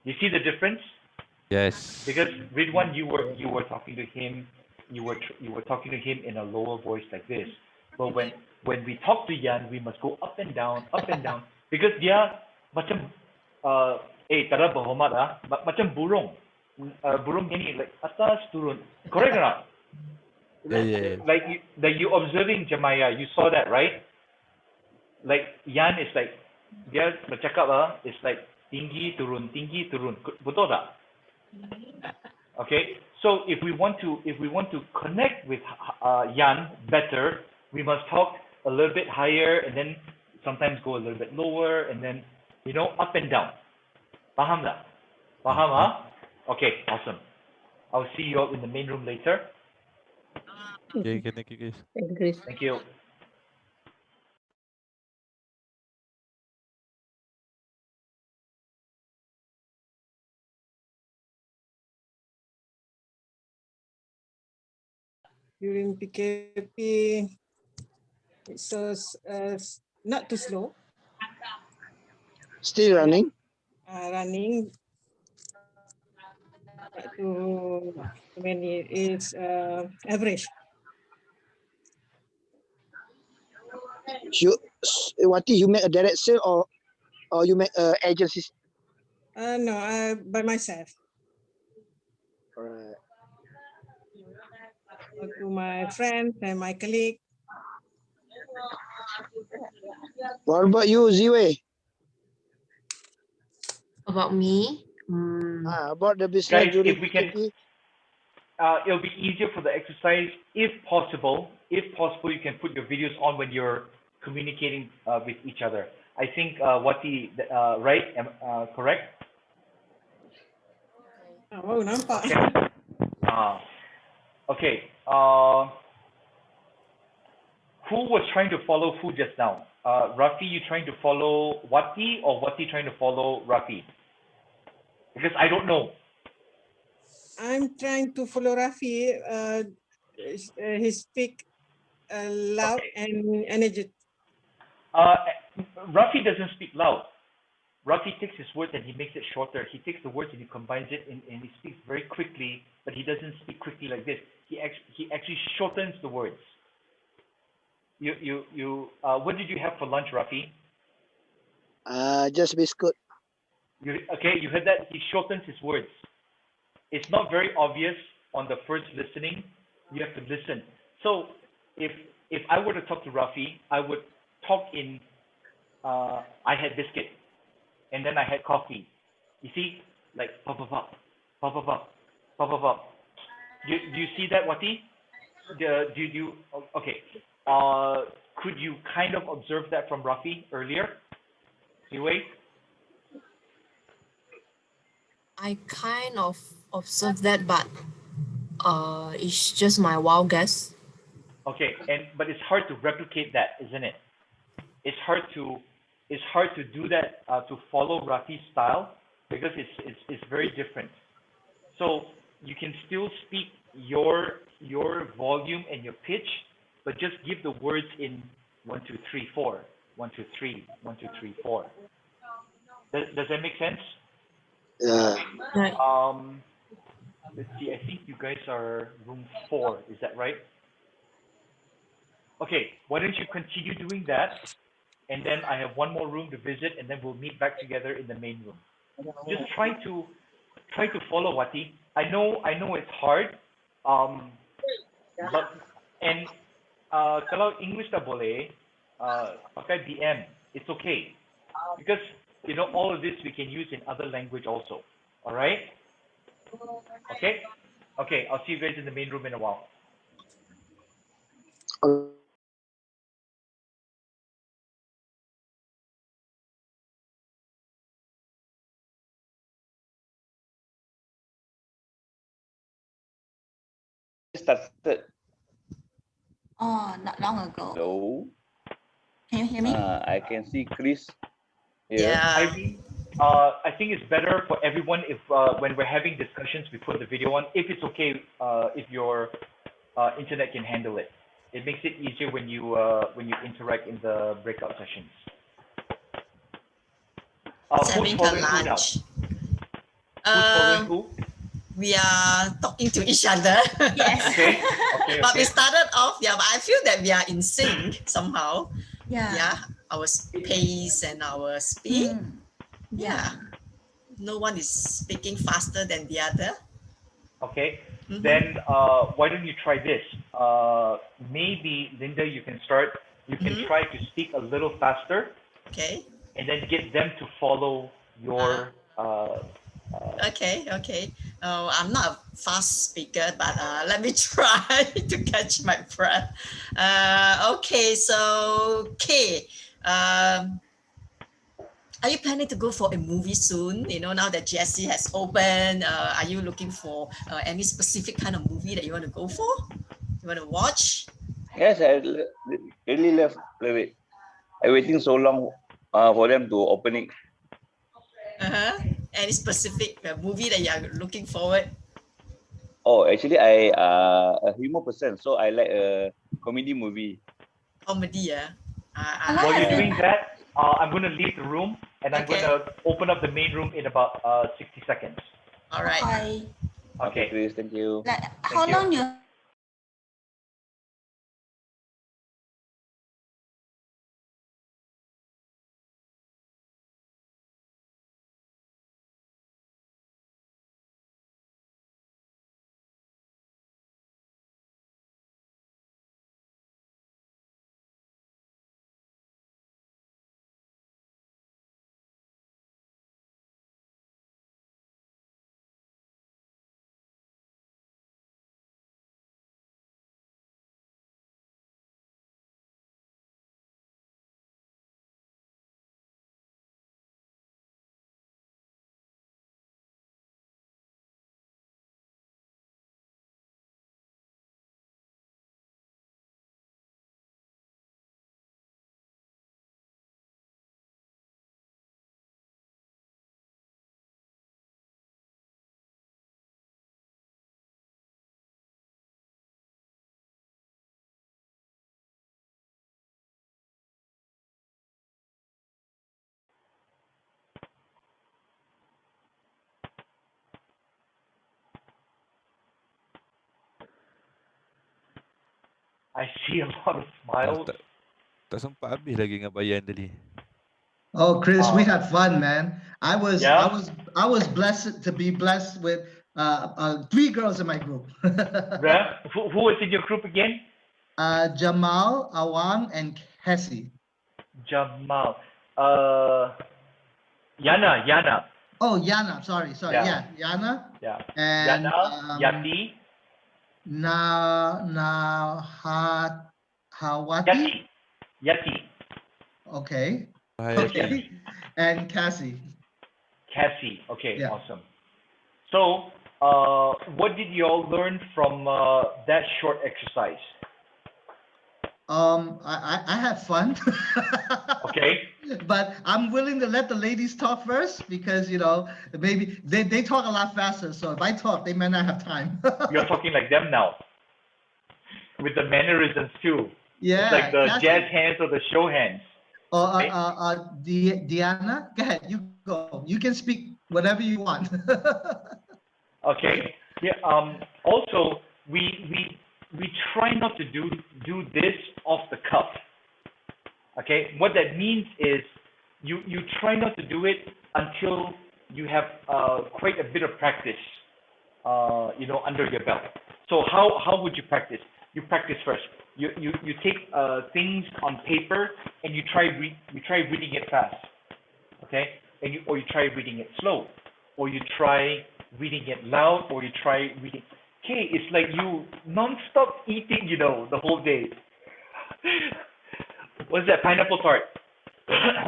You see the difference? Yes. Because Ridwan, you were talking to him, you were talking to him in a lower voice like this. But when we talk to Yan, we must go up and down, because dia macam tara berhormat macam burung, burung gini like atas turun, correct or not? Yeah. Like you observing Jamaya, you saw that, right? Like Yan is like dia bercakap it's like tinggi turun, betul tak? Okay, so if we want to connect with Yan better, we must talk a little bit higher and then sometimes go a little bit lower and then up and down. Faham tak? Faham? Okay, awesome. I'll see you all in the main room later. Okay, thank you guys. Thank you, Chris. Thank you. during PKP, it's not too slow. Still running? Running. Not too many. It's average. Wati, you make a direct sale or you make agencies? No, by myself. Alright. To my friends and my colleague. What about you, Ziwe? About me? About the business Guys, during if we can, it'll be easier for the exercise if possible. If possible, you can put your videos on when you're communicating with each other. I think Wati, right? Correct? Oh, nampak. Okay. Okay. Who was trying to follow who just now? Rafi, you trying to follow Wati or Wati trying to follow Rafi? Because I don't know. I'm trying to follow Rafi. He speak loud and energetic. Rafi doesn't speak loud. Rafi takes his words and he makes it shorter. He takes the words and he combines it and he speaks very quickly, but he doesn't speak quickly like this. He actually shortens the words. What did you have for lunch, Rafi? Just biscuit. You heard that? He shortens his words. It's not very obvious on the first listening. You have to listen. So if I were to talk to Rafi, I would talk in, I had biscuit, and then I had coffee. You see, like pop pop pop, pop pop pop, pop pop pop. Do you see that, Wati? Okay. Could you kind of observe that from Rafi earlier? Anyway. I kind of observed that, but it's just my wild guess. Okay, but it's hard to replicate that, isn't it? It's hard to do that to follow Rafi's style because it's very different. So you can still speak your volume and your pitch, but just give the words in 1 2 3 4, 1 2 3, 1 2 3 4. Does that make sense? Yeah. Let's see. I think you guys are room 4. Is that right? Okay. Why don't you continue doing that, and then I have one more room to visit, and then we'll meet back together in the main room. Just try to follow Wati. I know it's hard. But kalau English tak boleh, pakai BM. It's okay because all of this we can use in other language also. All right? Okay. Okay. I'll see you guys in the main room in a while. Started. Oh, not long ago. Hello. Can you hear me? I can see Chris here. Yeah. I think it's better for everyone if when we're having discussions we put the video on. If it's okay, if your internet can handle it, it makes it easier when you interact in the breakout sessions. Who's following who now? Who's following who? We are talking to each other. Yes. Okay. But we started off, but I feel that we are in sync somehow. Yeah. Our pace and our speed. Yeah. No one is speaking faster than the other. Okay. Then why don't you try this? Maybe Linda, you can start. You can try to speak a little faster. Okay. And then get them to follow your. Okay. I'm not a fast speaker, but let me try to catch my breath. Okay, so Kay, are you planning to go for a movie soon? Now that GSC has opened, are you looking for any specific kind of movie that you want to go for? You want to watch? Yes, I really love it. I'm waiting so long for them to open it. Any specific movie that you are looking forward? Oh, actually, I a humor person, so I like a comedy movie. Comedy, yeah. While you're Yeah. doing that, I'm going to leave the room and I'm going Okay. to open up the main room in about 60 seconds. All right. Hi. Okay, Okay. Chris, thank you. Like, Thank how you. long you I see a lot of smiles. Tak sempat habis lagi dengan bayan tadi. Oh, Chris, we Uh, had fun, man. I was yeah? blessed to be blessed with 3 girls in my group. Yeah? Who was in your group again? Jamal, Awang, and Cassie. Jamal. Yana. Oh, Yana. Sorry. Yeah. Yeah, Yana. Yeah. And Yana, Yati. Hawati. Yati. Okay. Hayati. Okay. And Cassie. Cassie. Okay, Yeah. awesome. So, what did you all learn from that short exercise? I had fun. Okay. But I'm willing to let the ladies talk first because maybe they talk a lot faster. So if I talk, they may not have time. You're talking like them now, with the mannerisms too. Yeah, It's like the Cassie. jazz hands or the show hands. Diana, go ahead. You go. You can speak whatever you want. Okay. Yeah. Also, we try not to do this off the cuff. Okay. What that means is you try not to do it until you have quite a bit of practice, under your belt. So how would you practice? You practice first. You take things on paper and you try reading it fast. Okay. Or you try reading it slow, or you try reading it loud, or you try reading. Okay, it's like you non-stop eating, the whole day. What's that? Pineapple tart.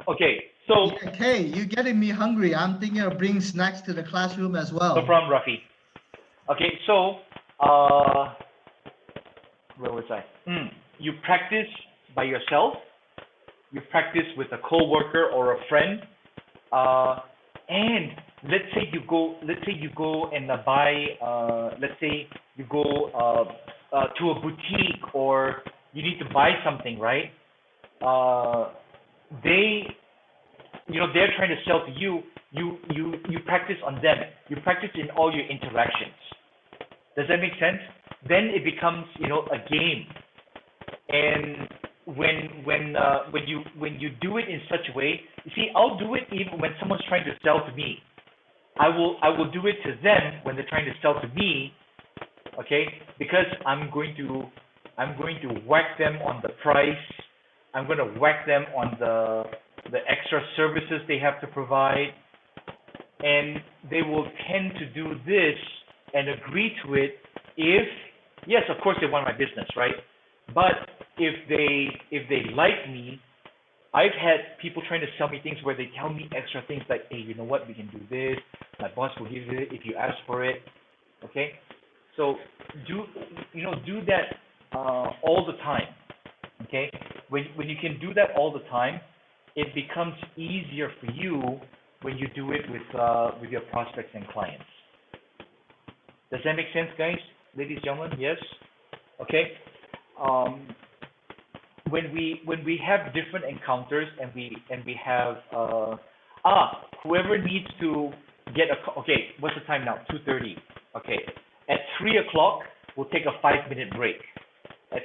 Okay, so Yeah, Kay, you're getting me hungry. I'm thinking of bringing snacks to the classroom as well. no problem, Rafi. Okay, so where was I? You practice by yourself. You practice with a coworker or a friend. And let's say you go and buy, let's say you go to a boutique, or you need to buy something, right? They're trying to sell to you. You practice on them. You practice in all your interactions. Does that make sense? Then it becomes, a game. And when you do it in such a way, you see, I'll do it even when someone's trying to sell to me. I will do it to them when they're trying to sell to me, okay? Because I'm going to whack them on the price. I'm going to whack them on the extra services they have to provide, and they will tend to do this and agree to it if, yes, of course they want my business, right? But if they like me, I've had people trying to sell me things where they tell me extra things like, hey, you know what, we can do this. My boss will give you it if you ask for it. Okay, so do that all the time. Okay, when you can do that all the time, it becomes easier for you when you do it with your prospects and clients. Does that make sense, guys? Ladies and gentlemen, yes? Okay. Um, when we have different encounters and we have whoever needs to get a okay, what's the time now? 2:30. Okay. At 3 o'clock, we'll take a 5-minute break. At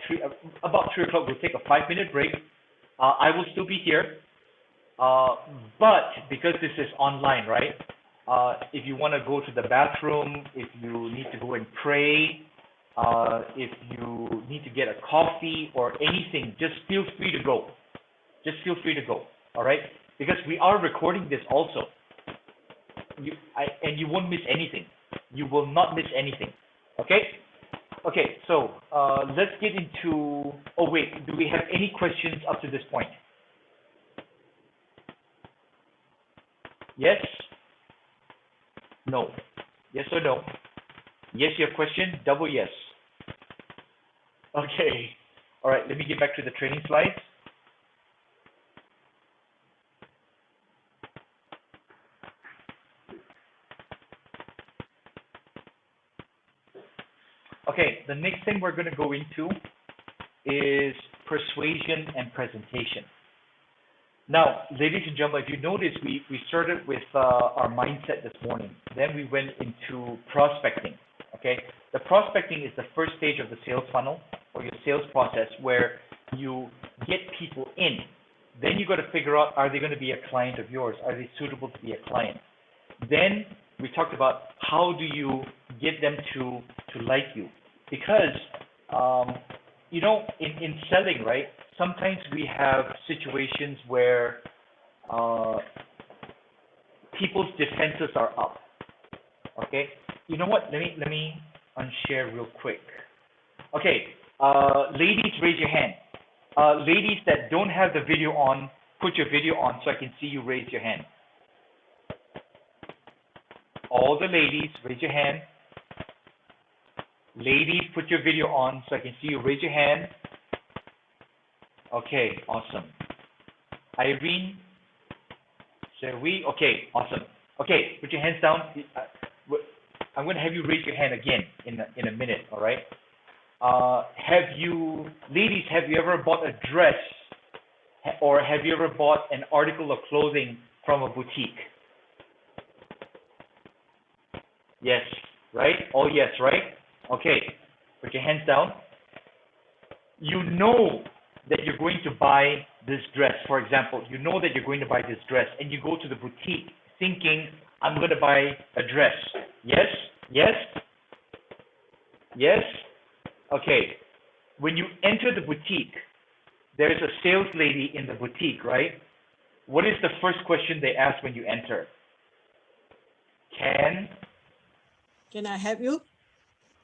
about 3 o'clock, we'll take a 5-minute break. I will still be here, but because this is online, right? If you want to go to the bathroom, if you need to go and pray, if you need to get a coffee or anything, just feel free to go. Just feel free to go. All right? Because we are recording this also. And you won't miss anything. You will not miss anything. Okay? Okay, so let's get into. Oh wait, do we have any questions up to this point? Yes? No. Yes or no? Yes, you have question? Double yes. Okay. All right, let me get back to the training slides. Okay, the next thing we're going to go into is persuasion and presentation. Now, ladies and gentlemen, if you notice, we started with our mindset this morning. Then we went into prospecting, okay? The prospecting is the first stage of the sales funnel or your sales process where you get people in. Then you got to figure out, are they going to be a client of yours? Are they suitable to be a client? Then we talked about how do you get them to like you? Because, you know, in selling, right, sometimes we have situations where people's defenses are up. Okay, you know what? Let me unshare real quick. Okay, ladies, raise your hand. Ladies that don't have the video on, put your video on so I can see you raise your hand. All the ladies, raise your hand. Ladies, put your video on so I can see you raise your hand. Okay, awesome. Irene, shall we? Okay, awesome. Okay, put your hands down. I'm going to have you raise your hand again in a minute, all right? Ladies, have you ever bought a dress or have you ever bought an article of clothing from a boutique? Yes, right? Oh, yes, right? Okay, put your hands down. You know that you're going to buy this dress, for example. You know that you're going to buy this dress, and you go to the boutique thinking, I'm going to buy a dress. Yes? Yes? Yes? Okay. When you enter the boutique, there's a sales lady in the boutique, right? What is the first question they ask when you enter? Can I help you?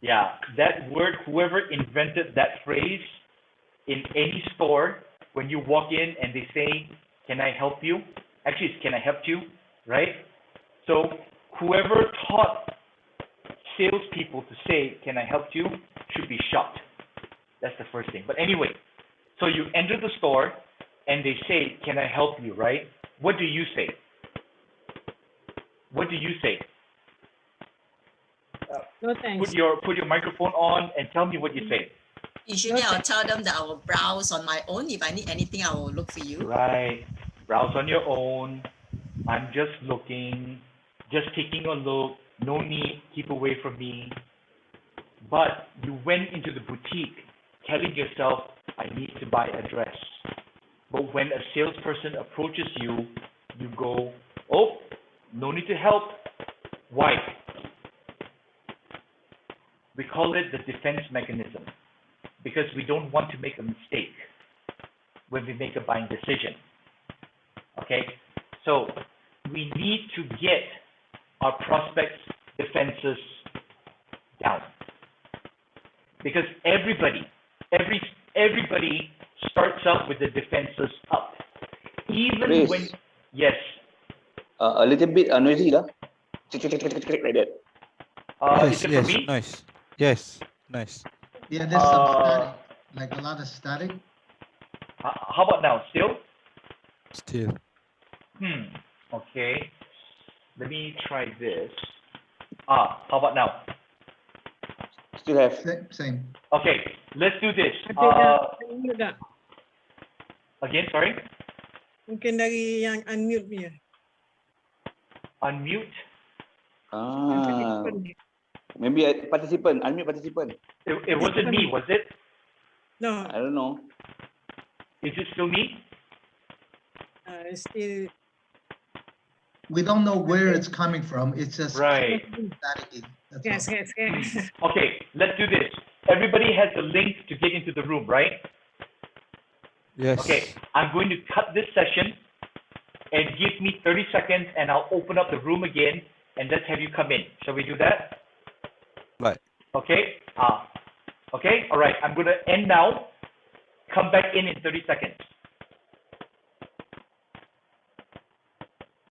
Yeah, that word, whoever invented that phrase in any store, when you walk in and they say, can I help you? Actually, it's can I help you, right? So whoever taught salespeople to say, can I help you, should be shot. That's the first thing. But anyway, so you enter the store and they say, can I help you, right? What do you say? What do you say? No thanks. Put your microphone on and tell me what you say. Usually I'll tell them that I will browse on my own. If I need anything, I will look for you. Right. Browse on your own. I'm just looking, just taking a look. No need, keep away from me. But you went into the boutique telling yourself, I need to buy a dress. But when a salesperson approaches you, you go, oh, no need to help. Why? We call it the defense mechanism because we don't want to make a mistake when we make a buying decision. Okay? So we need to get our prospects' defenses down. Because everybody starts out with the defenses up. Even Chris, when, yes. A little bit noisy lah. Like that. Is it for me? Nice. Yes, nice. Yeah, there's some static, like a lot of static. How about now? Still? Still. Okay. Let me try this. How about now? Still have. Same. Okay, let's do this. Unmute tak? Again, sorry. Mungkin dari yang unmute punya. Unmute. Maybe a participant, unmute participant. It wasn't me, was it? No, I don't know. Is it still me? still We don't know where it's coming from. It's just Right. static. That's yes, all. yes, yes. Okay, let's do this. Everybody has the link to get into the room, right? Yes. Okay, I'm going to cut this session and give me 30 seconds and I'll open up the room again and let's have you come in. Shall we do that? Right. Okay? Okay, all right. I'm going to end now. Come back in 30 seconds.